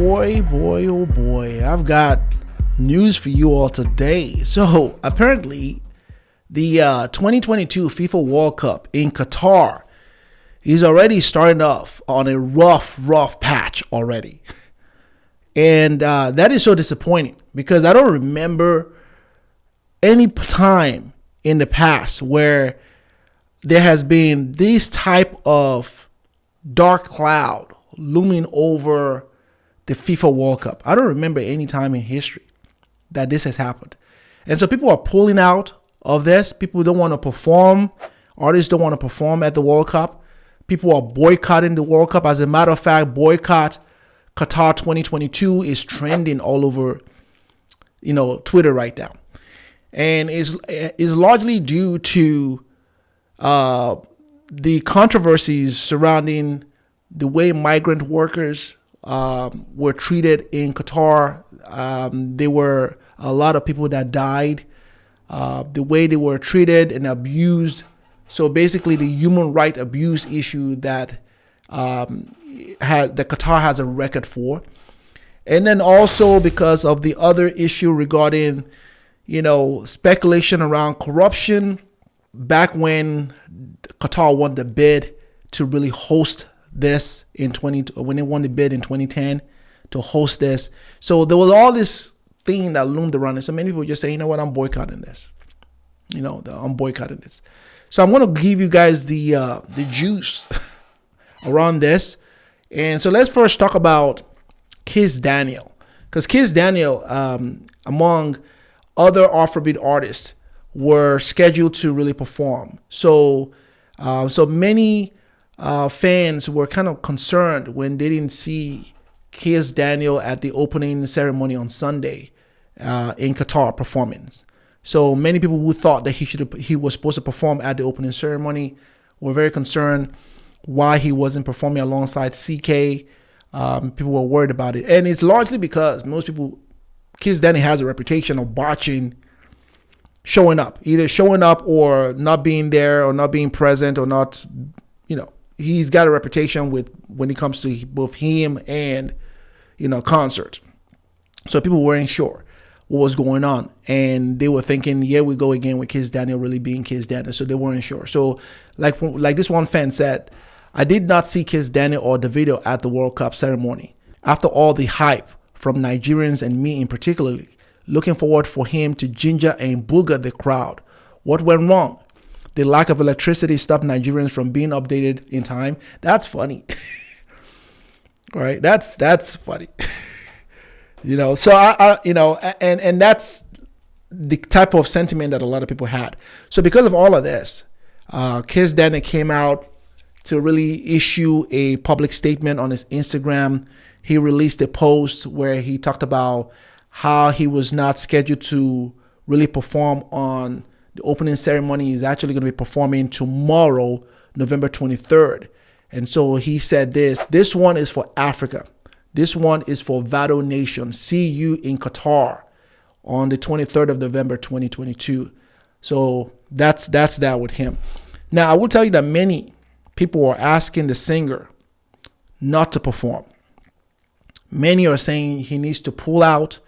Oh boy, I've got news for you all today. So apparently the 2022 FIFA World Cup in Qatar is already starting off on a rough patch already. And that is so disappointing because I don't remember any time in the past where there has been this type of dark cloud looming over the FIFA World Cup. I don't remember any time in history that this has happened. And so people are pulling out of this. People don't want to perform. Artists don't want to perform at the World Cup. People are boycotting the World Cup. As a matter of fact, boycott Qatar 2022 is trending all over, Twitter right now. And is largely due to the controversies surrounding the way migrant workers were treated in Qatar. There were a lot of people that died, the way they were treated and abused. So basically the human right abuse issue that Qatar has a record for. And then also because of the other issue regarding, speculation around corruption back when Qatar won the bid to really host this when they won the bid in 2010 to host this. So there was all this thing that loomed around it. So many people just say, you know what, I'm boycotting this. I'm boycotting this. So I'm going to give you guys the juice around this. And so let's first talk about Kizz Daniel. Because Kizz Daniel, among other afrobeat artists, were scheduled to really perform. So many fans were kind of concerned when they didn't see Kizz Daniel at the opening ceremony on Sunday in Qatar performing. So many people who thought that he was supposed to perform at the opening ceremony were very concerned why he wasn't performing alongside CK. People were worried about it. And it's largely because Kizz Daniel has a reputation of botching showing up, either showing up or not being there or not being present or not, he's got a reputation when it comes to both him and, concert. So people weren't sure what was going on. And they were thinking, here we go again with Kizz Daniel really being Kizz Daniel. So they weren't sure. So like this one fan said, I did not see Kizz Daniel or Davido at the World Cup ceremony. After all the hype from Nigerians and me in particularly, looking forward for him to ginger and booger the crowd. What went wrong? The lack of electricity stopped Nigerians from being updated in time. That's funny. All right, that's funny. So and that's the type of sentiment that a lot of people had. So because of all of this, Kizz Daniel came out to really issue a public statement on his Instagram. He released a post where he talked about how he was not scheduled to really perform on the opening ceremony. He's actually going to be performing tomorrow, November 23rd. And so he said this one is for Africa. This one is for Vado Nation. See you in Qatar on the 23rd of November, 2022. So that's that with him. Now, I will tell you that many people are asking the singer not to perform. Many are saying he needs to pull out,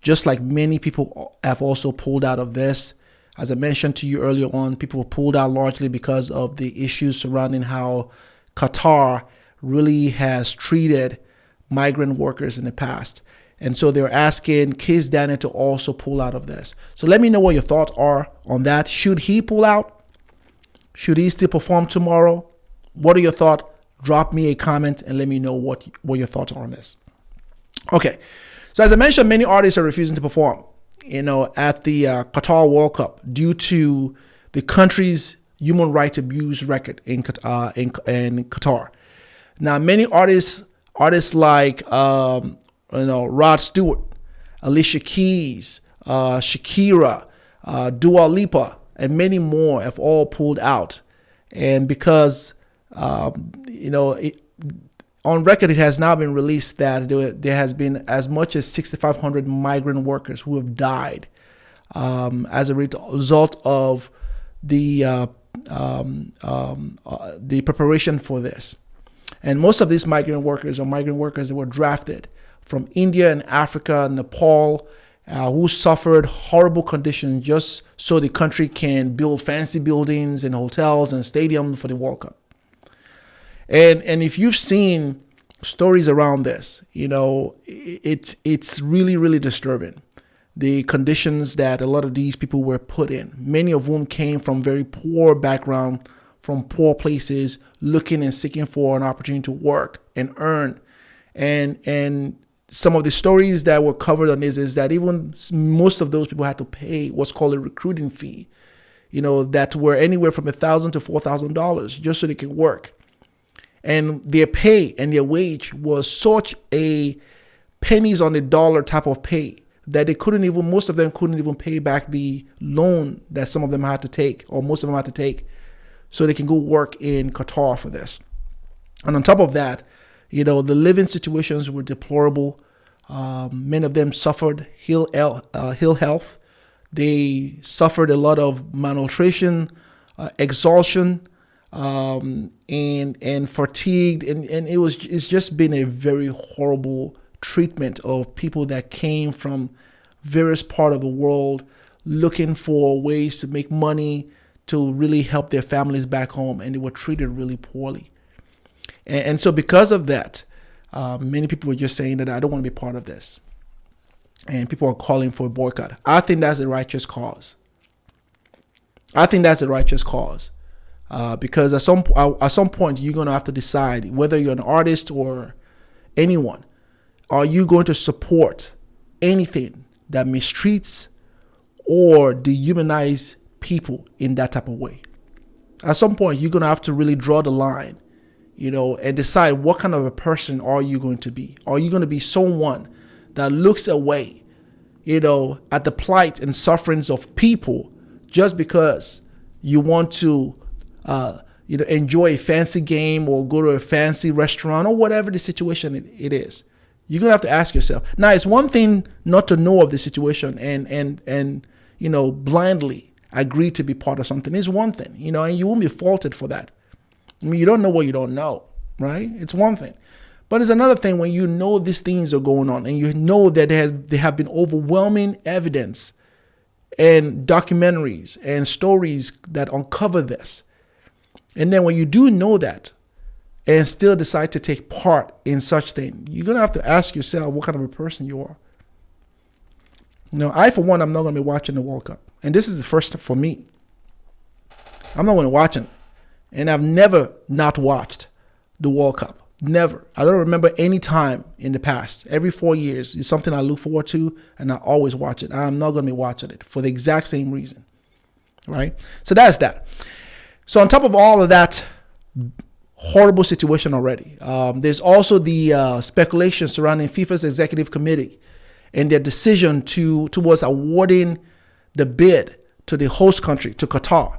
just like many people have also pulled out of this. As I mentioned to you earlier on, people were pulled out largely because of the issues surrounding how Qatar really has treated migrant workers in the past. And so they're asking Kizz Daniel to also pull out of this. So let me know what your thoughts are on that. Should he pull out? Should he still perform tomorrow? What are your thoughts? Drop me a comment and let me know what your thoughts are on this. Okay. So as I mentioned, many artists are refusing to perform, at the Qatar World Cup due to the country's human rights abuse record in Qatar. Now, many artists like Rod Stewart, Alicia Keys, Shakira, Dua Lipa, and many more have all pulled out. And because on record, it has now been released that there has been as much as 6,500 migrant workers who have died as a result of the preparation for this. And most of these migrant workers that were drafted from India and Africa, Nepal, who suffered horrible conditions just so the country can build fancy buildings and hotels and stadiums for the World Cup. And if you've seen stories around this, it's really, really disturbing. The conditions that a lot of these people were put in, many of whom came from very poor background, from poor places, looking and seeking for an opportunity to work and earn. And some of the stories that were covered on this is that even most of those people had to pay what's called a recruiting fee, that were anywhere from $1,000 to $4,000 just so they could work. And their pay and their wage was such a pennies on the dollar type of pay that most of them couldn't even pay back the loan that some of them had to take, or most of them had to take, so they can go work in Qatar for this. And on top of that, the living situations were deplorable. Many of them suffered ill health. They suffered a lot of malnutrition, exhaustion, and fatigued, and it's just been a very horrible treatment of people that came from various parts of the world looking for ways to make money to really help their families back home, and they were treated really poorly. And so because of that, many people were just saying that I don't want to be part of this, and people are calling for a boycott. I think that's a righteous cause. Because at some point you're going to have to decide whether you're an artist or anyone. Are you going to support anything that mistreats or dehumanize people in that type of way? At some point, you're going to have to really draw the line, and decide what kind of a person are you going to be. Are you going to be someone that looks away, at the plight and sufferings of people just because you want to, enjoy a fancy game or go to a fancy restaurant or whatever the situation it is? You're going to have to ask yourself. Now, it's one thing not to know of the situation and blindly agree to be part of something. It's one thing, and you won't be faulted for that. I mean, you don't know what you don't know, right? It's one thing. But it's another thing when you know these things are going on and you know that there have been overwhelming evidence and documentaries and stories that uncover this. And then when you do know that, and still decide to take part in such thing, you're going to have to ask yourself what kind of a person you are. I, for one, I'm not going to be watching the World Cup. And this is the first for me. I'm not going to watch it. And I've never not watched the World Cup. Never. I don't remember any time in the past. Every 4 years is something I look forward to, and I always watch it. I'm not going to be watching it for the exact same reason. Right? So that's that. So on top of all of that horrible situation already, there's also the speculation surrounding FIFA's executive committee and their decision towards awarding the bid to the host country, to Qatar,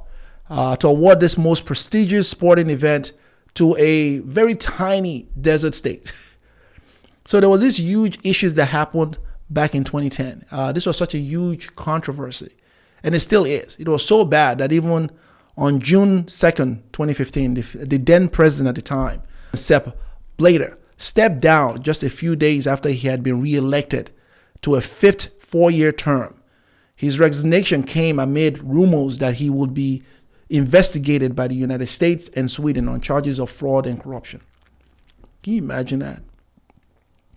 to award this most prestigious sporting event to a very tiny desert state. So there was this huge issue that happened back in 2010. This was such a huge controversy, and it still is. It was so bad that even on June 2nd, 2015, the then president at the time, Sepp Blatter, stepped down just a few days after he had been re-elected to a fifth four-year term. His resignation came amid rumors that he would be investigated by the United States and Sweden on charges of fraud and corruption. Can you imagine that?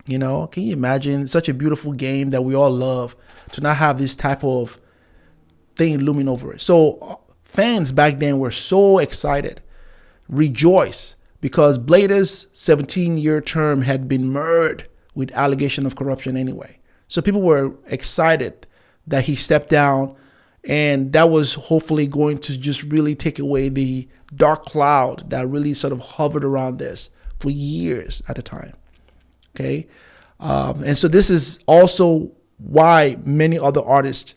Can you imagine such a beautiful game that we all love to not have this type of thing looming over it? So fans back then were so excited, rejoiced, because Blatter's 17-year term had been marred with allegation of corruption anyway. So people were excited that he stepped down, and that was hopefully going to just really take away the dark cloud that really sort of hovered around this for years at a time. Okay. And so this is also why many other artists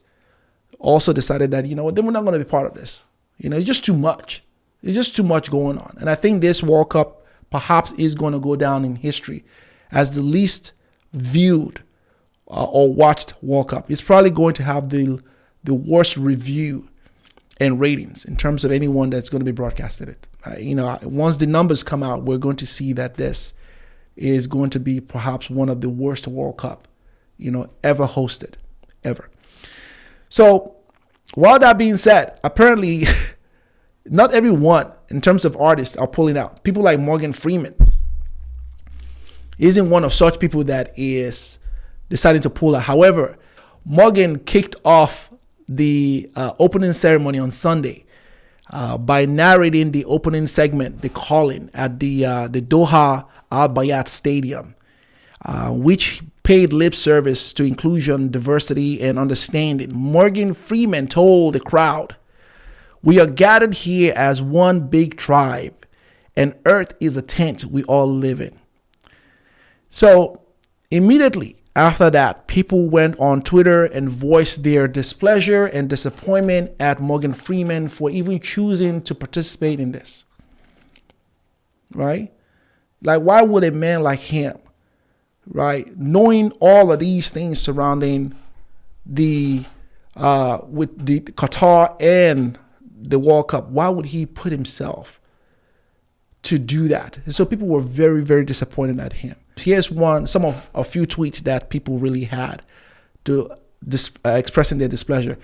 also decided that, then we're not going to be part of this. It's just too much. It's just too much going on. And I think this World Cup perhaps is going to go down in history as the least viewed or watched World Cup. It's probably going to have the worst review and ratings in terms of anyone that's going to be broadcasted it. Once the numbers come out, we're going to see that this is going to be perhaps one of the worst World Cup, ever hosted, ever. So, while that being said, apparently, not everyone, in terms of artists, are pulling out. People like Morgan Freeman isn't one of such people that is deciding to pull out. However, Morgan kicked off the opening ceremony on Sunday by narrating the opening segment, the calling, at the Doha Al Bayat Stadium, which paid lip service to inclusion, diversity, and understanding. Morgan Freeman told the crowd, "We are gathered here as one big tribe, and Earth is a tent we all live in." So immediately after that, people went on Twitter and voiced their displeasure and disappointment at Morgan Freeman for even choosing to participate in this. Right? Like, why would a man like him, right, knowing all of these things surrounding the with the Qatar and the World Cup, why would he put himself to do that? And so people were very, very disappointed at him. Here's a few tweets that people really had to expressing their displeasure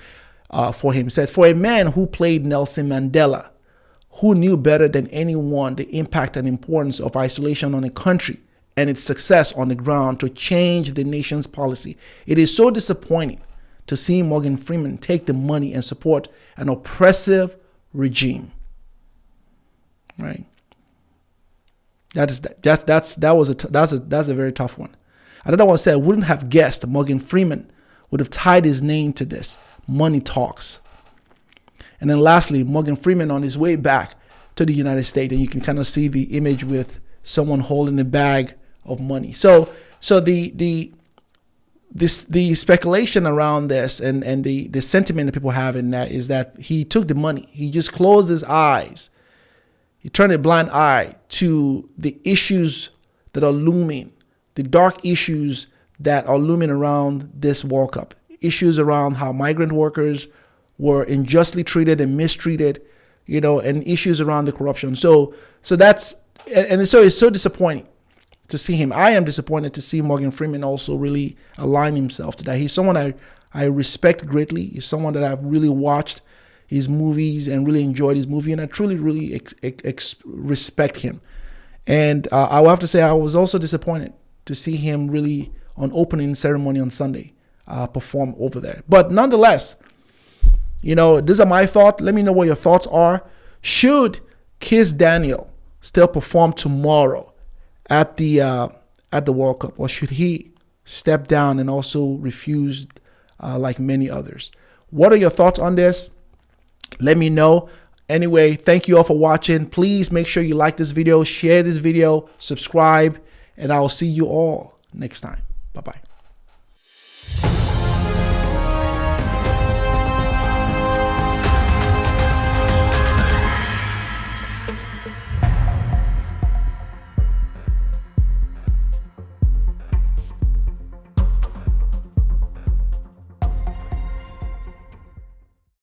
for him. It said, "For a man who played Nelson Mandela, who knew better than anyone the impact and importance of isolation on a country and its success on the ground to change the nation's policy, it is so disappointing to see Morgan Freeman take the money and support an oppressive regime." Right? That's a very tough one. Another one said, "I wouldn't have guessed Morgan Freeman would have tied his name to this. Money talks." And then lastly, Morgan Freeman on his way back to the United States, and you can kind of see the image with someone holding a bag of money. So the speculation around this and the sentiment that people have in that is that he took the money. He just closed his eyes. He turned a blind eye to the issues that are looming, the dark issues that are looming around this World Cup. Issues around how migrant workers were unjustly treated and mistreated, and issues around the corruption. So that's, and so it's so disappointing to see him. I am disappointed to see Morgan Freeman also really align himself to that. He's someone I respect greatly. He's someone that I've really watched his movies and really enjoyed his movie, and I truly, really respect him. And I will have to say I was also disappointed to see him really on opening ceremony on Sunday perform over there. But nonetheless, these are my thoughts. Let me know what your thoughts are. Should Kizz Daniel still perform tomorrow at the World Cup, or should he step down and also refuse like many others? What are your thoughts on this? Let me know. Anyway, thank you all for watching. Please make sure you like this video, share this video, subscribe, and I will see you all next time. Bye-bye.